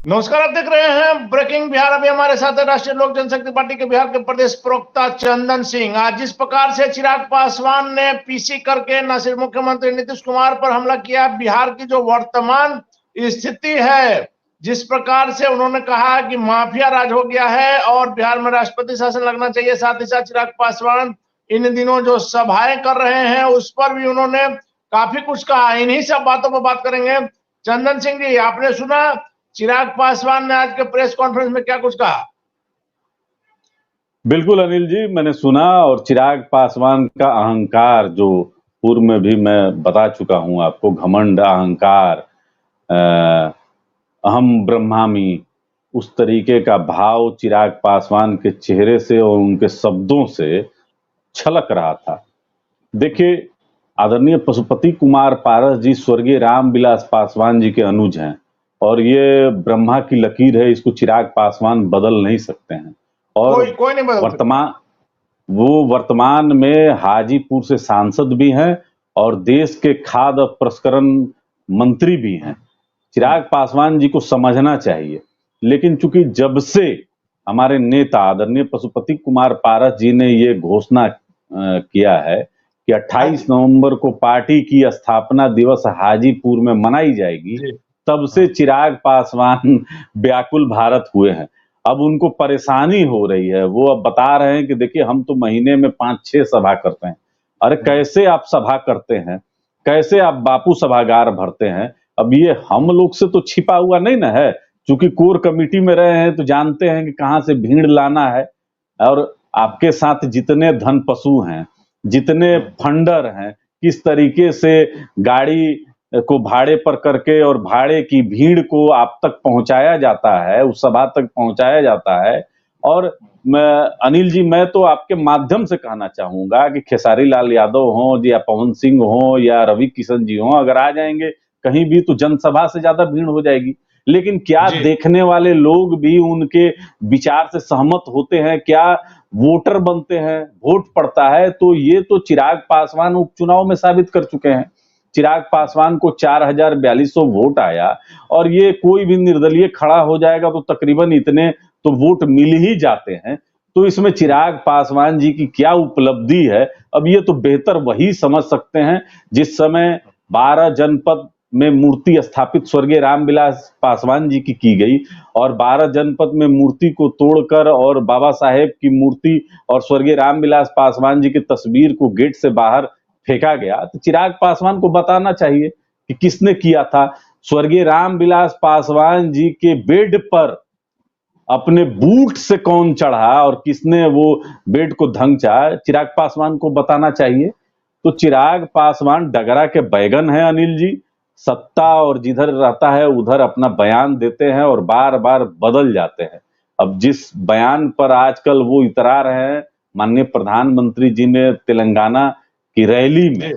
नमस्कार, आप देख रहे हैं ब्रेकिंग बिहार। अभी हमारे साथ है राष्ट्रीय लोक जनशक्ति पार्टी के बिहार के प्रदेश प्रवक्ता चंदन सिंह। आज जिस प्रकार से चिराग पासवान ने पीसी करके न सिर्फ मुख्यमंत्री नीतीश कुमार पर हमला किया, बिहार की जो वर्तमान स्थिति है, जिस प्रकार से उन्होंने कहा कि माफिया राज हो गया है और बिहार में राष्ट्रपति शासन लगना चाहिए, साथ ही साथ चिराग पासवान इन दिनों जो सभाएं कर रहे हैं उस पर भी उन्होंने काफी कुछ कहा। इन्हीं सब बातों पर बात करेंगे। चंदन सिंह जी, आपने सुना चिराग पासवान ने आज के प्रेस कॉन्फ्रेंस में क्या कुछ कहा? बिल्कुल अनिल जी, मैंने सुना। और चिराग पासवान का अहंकार, जो पूर्व में भी मैं बता चुका हूं आपको, घमंड, अहंकार, अहम ब्रह्मामी, उस तरीके का भाव चिराग पासवान के चेहरे से और उनके शब्दों से छलक रहा था। देखिए, आदरणीय पशुपति कुमार पारस जी स्वर्गीय रामविलास पासवान जी के अनुज हैं और ये ब्रह्मा की लकीर है, इसको चिराग पासवान बदल नहीं सकते हैं। और कोई नहीं बदल वर्तमान में हाजीपुर से सांसद भी हैं और देश के खाद्य प्रसंस्करण मंत्री भी हैं। चिराग पासवान जी को समझना चाहिए। लेकिन चूंकि जब से हमारे नेता आदरणीय पशुपति कुमार पारस जी ने ये घोषणा किया है कि 28 नवंबर को पार्टी की स्थापना दिवस हाजीपुर में मनाई जाएगी, तब से चिराग पासवान व्याकुल भारत हुए हैं। अब उनको परेशानी हो रही है। वो अब बता रहे हैं कि देखिए, हम तो महीने में 5-6 सभा करते हैं। अरे कैसे आप सभा करते हैं, कैसे आप बापू सभागार भरते हैं? अब ये हम लोग से तो छिपा हुआ नहीं ना है, क्योंकि कोर कमेटी में रहे हैं तो जानते हैं कि कहाँ से भीड़ लाना है। और आपके साथ जितने धन पशु हैं, जितने फंडर हैं, किस तरीके से गाड़ी को भाड़े पर करके और भाड़े की भीड़ को आप तक पहुंचाया जाता है, उस सभा तक पहुंचाया जाता है। और अनिल जी, मैं तो आपके माध्यम से कहना चाहूंगा कि खेसारी लाल यादव हो या पवन सिंह हो या रवि किशन जी हो, अगर आ जाएंगे कहीं भी तो जनसभा से ज्यादा भीड़ हो जाएगी। लेकिन क्या देखने वाले लोग भी उनके विचार से सहमत होते हैं? क्या वोटर बनते हैं, वोट पड़ता है? तो ये तो चिराग पासवान उपचुनाव में साबित कर चुके हैं। चिराग पासवान को 4,4200 वोट आया और ये कोई भी निर्दलीय खड़ा हो जाएगा तो तकरीबन इतने तो वोट मिल ही जाते हैं। तो इसमें चिराग पासवान जी की क्या उपलब्धि है, अब ये तो बेहतर वही समझ सकते हैं। जिस समय 12 जनपद में मूर्ति स्थापित स्वर्गीय रामविलास पासवान जी की गई और 12 जनपद में मूर्ति को तोड़कर और बाबा साहेब की मूर्ति और स्वर्गीय रामविलास पासवान जी की तस्वीर को गेट से बाहर फेंका गया, तो चिराग पासवान को बताना चाहिए कि किसने किया था। स्वर्गीय रामविलास पासवान जी के बेड पर अपने बूट से कौन चढ़ा और किसने वो बेड को धंचा, चिराग पासवान को बताना चाहिए। तो चिराग पासवान डगरा के बैगन है अनिल जी। सत्ता और जिधर रहता है उधर अपना बयान देते हैं और बार बार बदल जाते हैं। अब जिस बयान पर आजकल वो इतरा रहे हैं, माननीय प्रधानमंत्री जी ने तेलंगाना की रैली में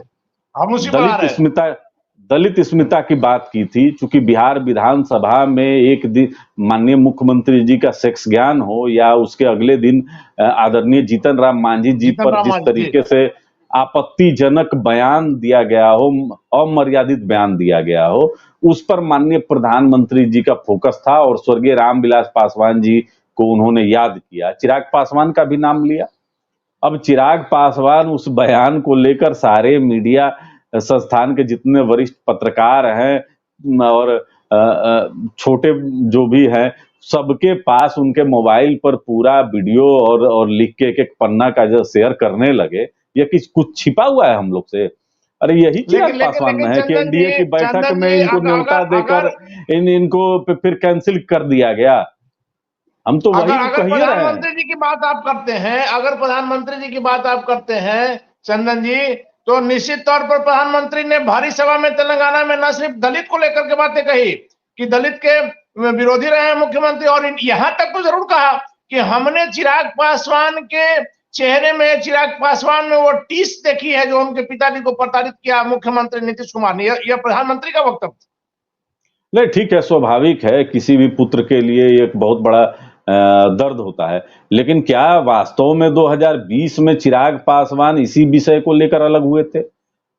दलित स्मिता की बात की थी। चूंकि बिहार विधानसभा में एक दिन माननीय मुख्यमंत्री जी का सेक्स ज्ञान हो या उसके अगले दिन आदरणीय जीतन राम मांझी जी पर जिस तरीके से आपत्तिजनक बयान दिया गया हो, अमर्यादित बयान दिया गया हो, उस पर माननीय प्रधानमंत्री जी का फोकस था और स्वर्गीय रामविलास पासवान जी को उन्होंने याद किया, चिराग पासवान का भी नाम लिया। अब चिराग पासवान उस बयान को लेकर सारे मीडिया संस्थान के जितने वरिष्ठ पत्रकार हैं और छोटे जो भी हैं, सबके पास उनके मोबाइल पर पूरा वीडियो और लिख के एक पन्ना का जो शेयर करने लगे। ये कुछ छिपा हुआ है हम लोग से? अरे यही चिराग पासवान है कि एनडीए की बैठक में इनको न्योता देकर इनको फिर कैंसिल कर दिया गया। हम तो वही कहिए रहे हैं। प्रधानमंत्री जी की बात आप करते हैं, अगर प्रधानमंत्री जी की बात आप करते हैं चंदन जी, तो निश्चित तौर पर प्रधानमंत्री ने भारी सभा में तेलंगाना में न सिर्फ दलित को लेकर के बातें कही कि दलित के विरोधी रहे हैं मुख्यमंत्री, और यहाँ तक तो जरूर कहा कि हमने चिराग पासवान के चेहरे में, चिराग पासवान में वो टीस देखी है जो उनके पिताजी को प्रताड़ित किया मुख्यमंत्री नीतीश कुमार ने। यह प्रधानमंत्री का वक्तव्य। नहीं, ठीक है, स्वाभाविक है, किसी भी पुत्र के लिए एक बहुत बड़ा दर्द होता है। लेकिन क्या वास्तव में 2020 में चिराग पासवान इसी विषय को लेकर अलग हुए थे?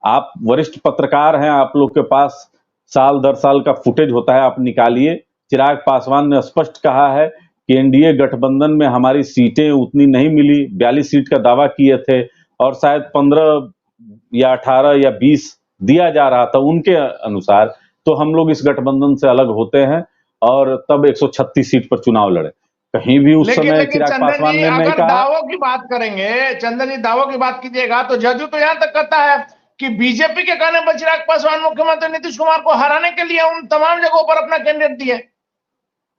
आप वरिष्ठ पत्रकार हैं, आप लोग के पास साल दर साल का फुटेज होता है, आप निकालिए। चिराग पासवान ने स्पष्ट कहा है कि एनडीए गठबंधन में हमारी सीटें उतनी नहीं मिली, 42 सीट का दावा किए थे और शायद 15 या 18 या 20 दिया जा रहा था उनके अनुसार, तो हम लोग इस गठबंधन से अलग होते हैं और तब 136 सीट पर चुनाव लड़े। कहीं भी उस समय लेकिन चिराग चंदन पासवान जी ने नहीं अगर कहा। दावों की बात करेंगे, चंदन जी दावों की बात कीजिएगा तो जदयू तो यहां तक कहता है कि बीजेपी के कहने पर चिराग पासवान मुख्यमंत्री नीतीश कुमार को हराने के लिए उन तमाम जगहों पर अपना कैंडिडेट दिए।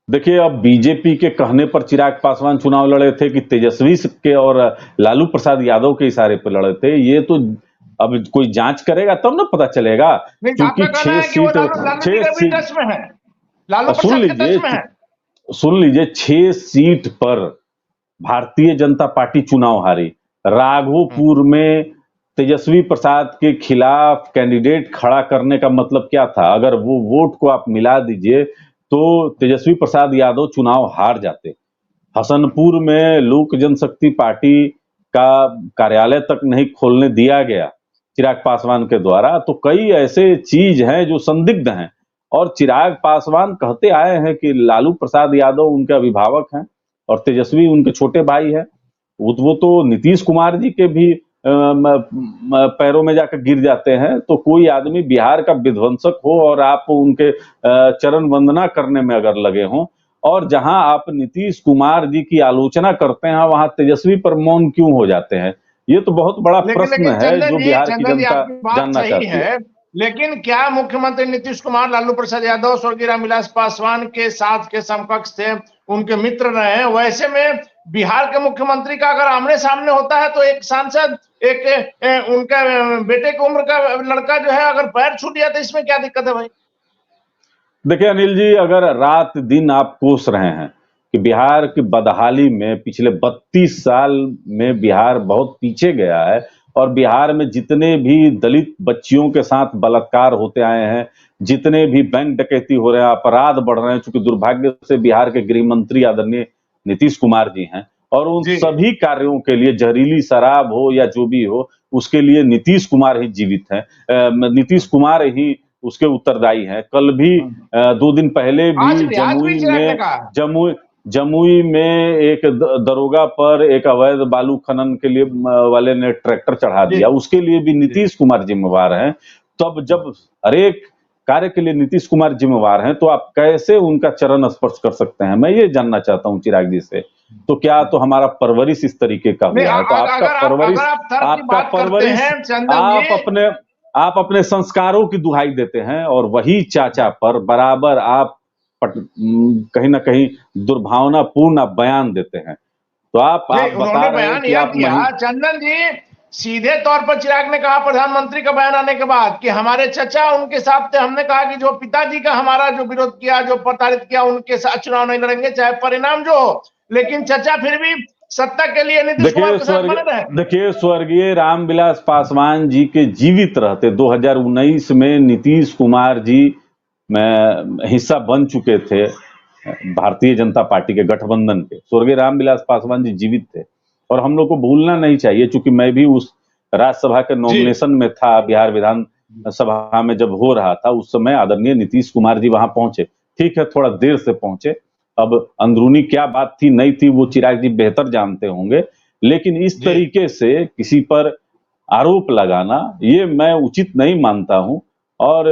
देखिए, अब बीजेपी के कहने पर चिराग पासवान चुनाव लड़े थे कि तेजस्वी के और लालू प्रसाद यादव के इशारे पर लड़े थे, ये तो अब कोई जांच करेगा तब ना पता चलेगा। नहीं, क्योंकि आपका कहना है कि वो लालू जी छह के भी सीट टच में है, लालू सुन प्रसाद के टच में है। लीजिए 6 सीट पर भारतीय जनता पार्टी चुनाव हारी। राघोपुर में तेजस्वी प्रसाद के खिलाफ कैंडिडेट खड़ा करने का मतलब क्या था? अगर वो वोट को आप मिला दीजिए तो तेजस्वी प्रसाद यादव चुनाव हार जाते। हसनपुर में लोक जनशक्ति पार्टी का कार्यालय तक नहीं खोलने दिया गया चिराग पासवान के द्वारा, तो कई ऐसे चीज हैं जो संदिग्ध हैं। और चिराग पासवान कहते आए हैं कि लालू प्रसाद यादव उनके अभिभावक हैं और तेजस्वी उनके छोटे भाई हैं। वो तो नीतीश कुमार जी के भी पैरों में जाकर गिर जाते हैं। तो कोई आदमी बिहार का विध्वंसक हो और आप उनके चरण वंदना करने में अगर लगे हों, और जहां आप नीतीश कुमार जी की आलोचना करते हैं वहां तेजस्वी पर मौन क्यों हो जाते हैं? ये तो बहुत बड़ा प्रश्न है जो बिहार की जनता आपकी बात जानना सही चाहती है। है, लेकिन क्या मुख्यमंत्री नीतीश कुमार लालू प्रसाद यादव स्वर्गीय रामविलास पासवान के साथ के समकक्ष थे, उनके मित्र रहे हैं? वैसे में बिहार के मुख्यमंत्री का अगर आमने सामने होता है तो एक सांसद, एक उनका बेटे की उम्र का लड़का जो है अगर पैर छूट गया तो इसमें क्या दिक्कत है भाई? देखिए अनिल जी, अगर रात दिन आप कोस रहे हैं कि बिहार की बदहाली में पिछले 32 साल में बिहार बहुत पीछे गया है और बिहार में जितने भी दलित बच्चियों के साथ बलात्कार होते आए हैं, जितने भी बैंक डकैती हो रहे हैं, अपराध बढ़ रहे हैं, चूंकि दुर्भाग्य से बिहार के गृह मंत्री आदरणीय नीतीश कुमार जी हैं, और उन सभी कार्यों के लिए जहरीली शराब हो या जो भी हो, उसके लिए नीतीश कुमार ही जीवित हैं। नीतीश कुमार ही उसके उत्तरदायी हैं। कल भी 2 दिन पहले भी जमुई में एक दरोगा पर एक अवैध बालू खनन के लिए वाले ने ट्रैक्टर चढ़ा दिया, उसके लिए भी नीतीश कुमार जिम्मेवार हैं। तब जब हरेक कार्य के लिए नीतीश कुमार जिम्मेवार हैं, तो आप कैसे उनका चरण स्पर्श कर सकते हैं? मैं ये जानना चाहता हूं चिराग जी से। तो क्या तो हमारा परवरिश इस तरीके का हुआ है? तो आप अपने संस्कारों की दुहाई देते हैं और वही चाचा पर बराबर आप कहीं ना कहीं दुर्भावनापूर्ण बयान देते हैं। तो आप बता रहे हैं कि आप नहीं। चंदन जी सीधे तौर पर चिराग ने कहा प्रधानमंत्री का बयान आने के बाद कि हमारे चचा उनके साथ थे। हमने कहा कि जो पिताजी का हमारा जो विरोध किया, जो प्रताड़ित किया, उनके साथ चुनाव नहीं लड़ेंगे चाहे परिणाम जो हो। लेकिन चचा फिर भी सत्ता के लिए नीतीश कुमार के साथ बने रहे। देखिए, स्वर्गीय रामविलास पासवान जी के जीवित रहते 2019 में नीतीश कुमार जी में हिस्सा बन चुके थे भारतीय जनता पार्टी के गठबंधन के। स्वर्गीय रामविलास पासवान जी जीवित थे और हम लोग को भूलना नहीं चाहिए, चूंकि मैं भी उस राज्यसभा के नॉमिनेशन में था, बिहार विधान सभा में जब हो रहा था, उस समय आदरणीय नीतीश कुमार जी वहां पहुंचे। ठीक है, थोड़ा देर से पहुंचे, अब अंदरूनी क्या बात थी नहीं थी वो चिराग जी बेहतर जानते होंगे, लेकिन इस तरीके से किसी पर आरोप लगाना ये मैं उचित नहीं मानता हूं। और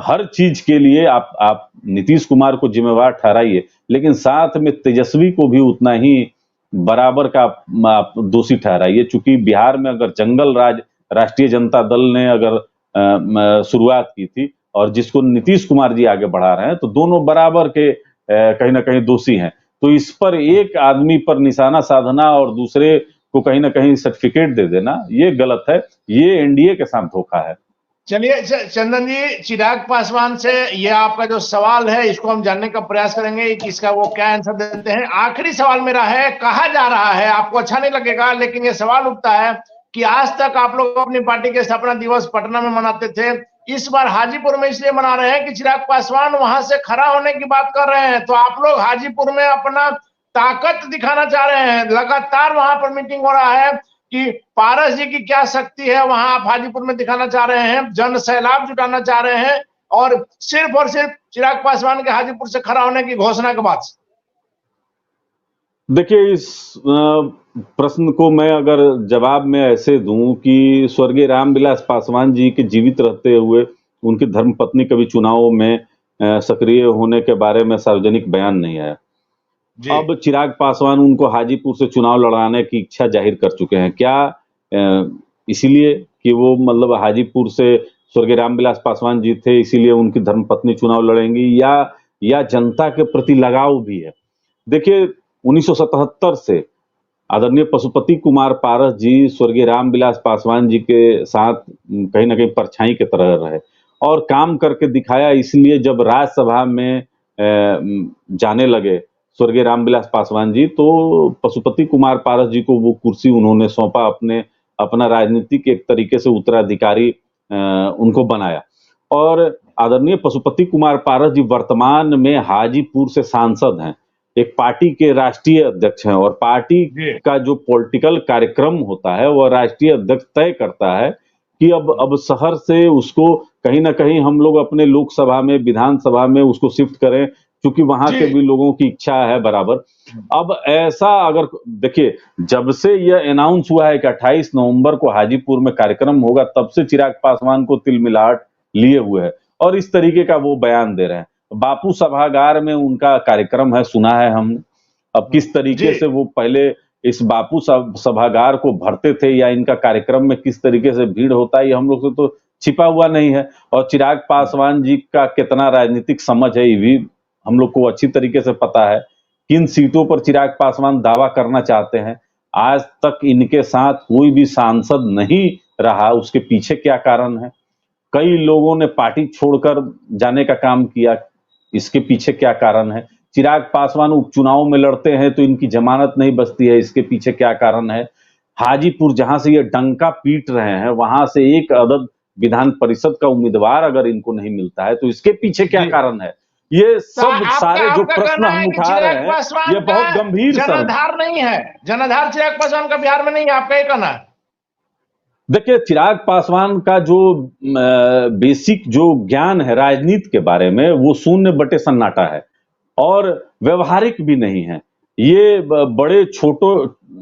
हर चीज के लिए आप नीतीश कुमार को जिम्मेवार ठहराइए, लेकिन साथ में तेजस्वी को भी उतना ही बराबर का आप दोषी ठहराइए। चूंकि बिहार में अगर जंगल राज राष्ट्रीय जनता दल ने अगर शुरुआत की थी और जिसको नीतीश कुमार जी आगे बढ़ा रहे हैं, तो दोनों बराबर के कहीं ना कहीं दोषी हैं। तो इस पर एक आदमी पर निशाना साधना और दूसरे को कहीं ना कहीं सर्टिफिकेट दे देना ये गलत है, ये एनडीए के साथ धोखा है। चलिए चंदन जी, चिराग पासवान से ये आपका जो सवाल है इसको हम जानने का प्रयास करेंगे कि इसका वो क्या आंसर देते हैं। आखिरी सवाल मेरा है, कहा जा रहा है, आपको अच्छा नहीं लगेगा लेकिन ये सवाल उठता है कि आज तक आप लोग अपनी पार्टी के स्थापना दिवस पटना में मनाते थे, इस बार हाजीपुर में इसलिए मना रहे हैं कि चिराग पासवान वहां से खड़ा होने की बात कर रहे हैं। तो आप लोग हाजीपुर में अपना ताकत दिखाना चाह रहे हैं। लगातार वहां पर मीटिंग हो रहा है कि पारस जी की क्या शक्ति है, वहां आप हाजीपुर में दिखाना चाह रहे हैं, जन सैलाब जुटाना चाह रहे हैं। और सिर्फ चिराग पासवान के हाजीपुर से खड़ा होने की घोषणा के बाद? देखिए, इस प्रश्न को मैं अगर जवाब में ऐसे दूं कि स्वर्गीय रामविलास पासवान जी के जीवित रहते हुए उनकी धर्मपत्नी कभी चुनावों में सक्रिय होने के बारे में सार्वजनिक बयान नहीं आया। अब चिराग पासवान उनको हाजीपुर से चुनाव लड़ाने की इच्छा जाहिर कर चुके हैं। क्या इसीलिए कि वो मतलब हाजीपुर से स्वर्गीय रामविलास पासवान जी थे इसीलिए उनकी धर्मपत्नी चुनाव लड़ेंगी, या जनता के प्रति लगाव भी है? देखिए, 1977 से आदरणीय पशुपति कुमार पारस जी स्वर्गीय रामविलास पासवान जी के साथ कहीं ना कहीं परछाई की तरह रहे और काम करके दिखाया। इसलिए जब राज्यसभा में जाने लगे स्वर्गीय रामविलास पासवान जी, तो पशुपति कुमार पारस जी को वो कुर्सी उन्होंने सौंपा, अपना राजनीतिक एक तरीके से उत्तराधिकारी उनको बनाया। और आदरणीय पशुपति कुमार पारस जी वर्तमान में हाजीपुर से सांसद हैं, एक पार्टी के राष्ट्रीय अध्यक्ष हैं, और पार्टी का जो पॉलिटिकल कार्यक्रम होता है वह राष्ट्रीय अध्यक्ष तय करता है कि अब शहर से उसको कहीं ना कहीं हम लोग अपने लोकसभा में, विधानसभा में उसको शिफ्ट करें, क्योंकि वहां के भी लोगों की इच्छा है बराबर। अब ऐसा अगर देखिए, जब से यह अनाउंस हुआ है कि 28 नवंबर को हाजीपुर में कार्यक्रम होगा, तब से चिराग पासवान को तिलमिलाहट लिए हुए है और इस तरीके का वो बयान दे रहे हैं। बापू सभागार में उनका कार्यक्रम है, सुना है हमने। अब किस तरीके से वो पहले इस बापू सभागार को भरते थे या इनका कार्यक्रम में किस तरीके से भीड़ होता है, ये हम लोग से तो छिपा हुआ नहीं है। और चिराग पासवान जी का कितना राजनीतिक समझ है ये भी हम लोग को अच्छी तरीके से पता है। किन सीटों पर चिराग पासवान दावा करना चाहते हैं, आज तक इनके साथ कोई भी सांसद नहीं रहा, उसके पीछे क्या कारण है? कई लोगों ने पार्टी छोड़कर जाने का काम किया, इसके पीछे क्या कारण है? चिराग पासवान उपचुनाव में लड़ते हैं तो इनकी जमानत नहीं बचती है, इसके पीछे क्या कारण है? हाजीपुर जहां से ये डंका पीट रहे हैं, वहां से एक अदद विधान परिषद का उम्मीदवार अगर इनको नहीं मिलता है तो इसके पीछे क्या कारण है? ये सब सारे जो प्रश्न हम उठा रहे हैं ये बहुत गंभीर जनाधार नहीं है, जनाधार चिराग पासवान का बिहार में नहीं है, आपका ये कहना है? देखिए, चिराग पासवान का जो बेसिक जो ज्ञान है राजनीति के बारे में वो 0/सन्नाटा है और व्यवहारिक भी नहीं है। ये बड़े छोटों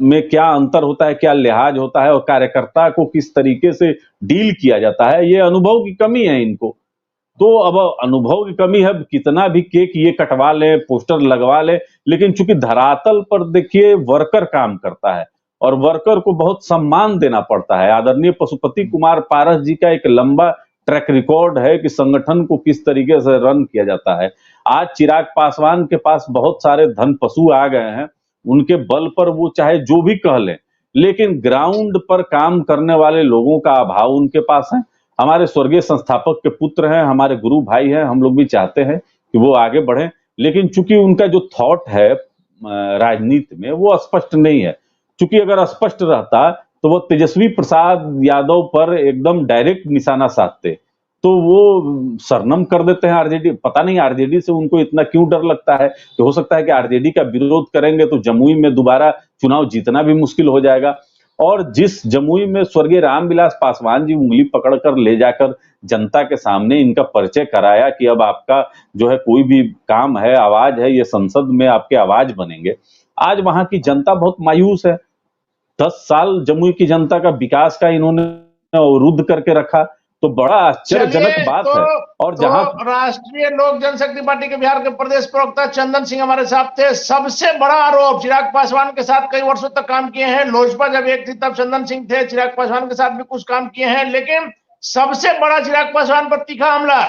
में क्या अंतर होता है, क्या लिहाज होता है और कार्यकर्ता को किस तरीके से डील किया जाता है, ये अनुभव की कमी है इनको। तो अब अनुभव की कमी है, कितना भी केक ये कटवा ले, पोस्टर लगवा ले, लेकिन चूंकि धरातल पर देखिए वर्कर काम करता है और वर्कर को बहुत सम्मान देना पड़ता है। आदरणीय पशुपति कुमार पारस जी का एक लंबा ट्रैक रिकॉर्ड है कि संगठन को किस तरीके से रन किया जाता है। आज चिराग पासवान के पास बहुत सारे धन पशु आ गए हैं, उनके बल पर वो चाहे जो भी कह लें, लेकिन ग्राउंड पर काम करने वाले लोगों का अभाव उनके पास है। हमारे स्वर्गीय संस्थापक के पुत्र हैं, हमारे गुरु भाई हैं, हम लोग भी चाहते हैं कि वो आगे बढ़े, लेकिन चूंकि उनका जो थॉट है राजनीति में वो स्पष्ट नहीं है। चूंकि अगर स्पष्ट रहता तो वो तेजस्वी प्रसाद यादव पर एकदम डायरेक्ट निशाना साधते, तो वो सरनम कर देते हैं आरजेडी। पता नहीं आरजेडी से उनको इतना क्यों डर लगता है कि हो सकता है कि आरजेडी का विरोध करेंगे तो जमुई में दोबारा चुनाव जीतना भी मुश्किल हो जाएगा। और जिस जमुई में स्वर्गीय रामविलास पासवान जी उंगली पकड़कर ले जाकर जनता के सामने इनका परिचय कराया कि अब आपका जो है कोई भी काम है, आवाज है, ये संसद में आपके आवाज बनेंगे, आज वहां की जनता बहुत मायूस है। 10 साल जमुई की जनता का विकास का इन्होंने अवरुद्ध करके रखा, तो बड़ा आश्चर्यजनक बात है। और जहां राष्ट्रीय लोक जनशक्ति पार्टी के बिहार के प्रदेश प्रवक्ता चंदन सिंह हमारे साथ थे। सबसे बड़ा आरोप, चिराग पासवान के साथ कई वर्षों तक काम किए हैं, लोजपा जब एक थी तब चंदन सिंह थे, चिराग पासवान के साथ भी कुछ काम किए हैं, लेकिन सबसे बड़ा चिराग पासवान पर तीखा हमला।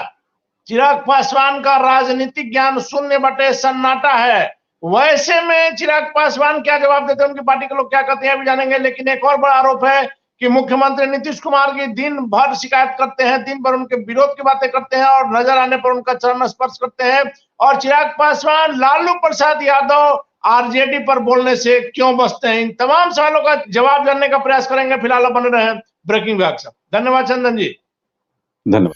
चिराग पासवान का राजनीतिक ज्ञान 0/सन्नाटा है। वैसे में चिराग पासवान क्या जवाब देते हैं, उनकी पार्टी के लोग क्या कहते हैं अभी जानेंगे। लेकिन एक और बड़ा आरोप है कि मुख्यमंत्री नीतीश कुमार की दिन भर शिकायत करते हैं, दिन भर उनके विरोध की बातें करते हैं और नजर आने पर उनका चरण स्पर्श करते हैं। और चिराग पासवान लालू प्रसाद यादव आरजेडी पर बोलने से क्यों बचते हैं, इन तमाम सवालों का जवाब जानने का प्रयास करेंगे। फिलहाल बने रहे ब्रेकिंग विभाग से। धन्यवाद चंदन जी। धन्यवाद।